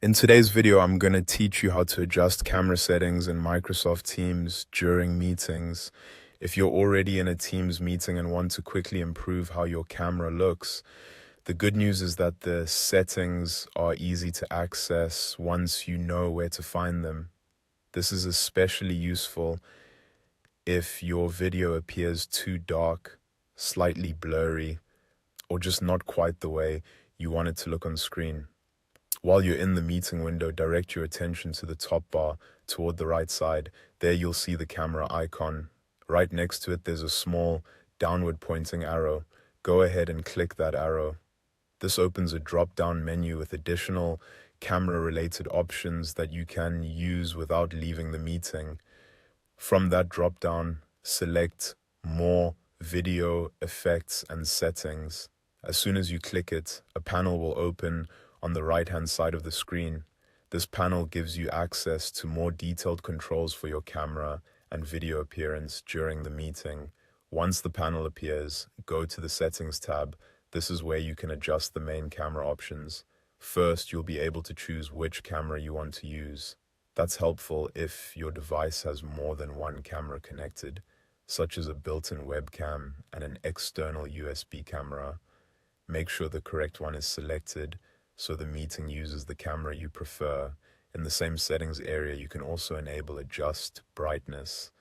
In today's video, I'm going to teach you how to adjust camera settings in Microsoft Teams during meetings. If you're already in a Teams meeting and want to quickly improve how your camera looks, the good news is that the settings are easy to access once you know where to find them. This is especially useful if your video appears too dark, slightly blurry, or just not quite the way you want it to look on screen. While you're in the meeting window, direct your attention to the top bar toward the right side. There you'll see the camera icon. Right next to it, there's a small downward pointing arrow. Go ahead and click that arrow. This opens a drop-down menu with additional camera-related options that you can use without leaving the meeting. From that drop-down, select More, Video, Effects, and Settings. As soon as you click it, a panel will open on the right-hand side of the screen. This panel gives you access to more detailed controls for your camera and video appearance during the meeting. Once the panel appears, go to the Settings tab. This is where you can adjust the main camera options. First, you'll be able to choose which camera you want to use. That's helpful if your device has more than one camera connected, such as a built-in webcam and an external USB camera. Make sure the correct one is selected so the meeting uses the camera you prefer. In the same settings area, you can also enable Adjust Brightness.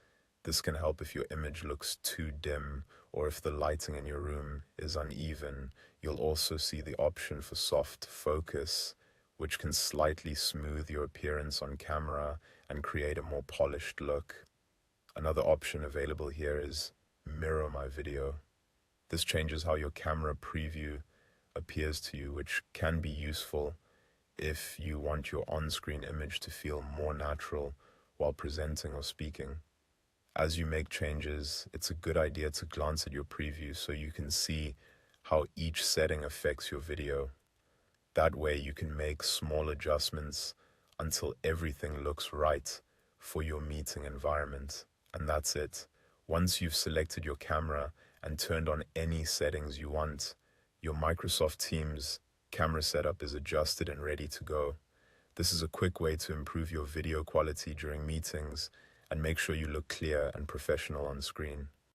This can help if your image looks too dim or if the lighting in your room is uneven. You'll also see the option for Soft Focus, which can slightly smooth your appearance on camera and create a more polished look. Another option available here is Mirror My Video. This changes how your camera preview appears to you, which can be useful if you want your on-screen image to feel more natural while presenting or speaking. As you make changes, it's a good idea to glance at your preview so you can see how each setting affects your video. That way you can make small adjustments until everything looks right for your meeting environment. And that's it. Once you've selected your camera and turned on any settings you want, your Microsoft Teams camera setup is adjusted and ready to go. This is a quick way to improve your video quality during meetings and make sure you look clear and professional on screen.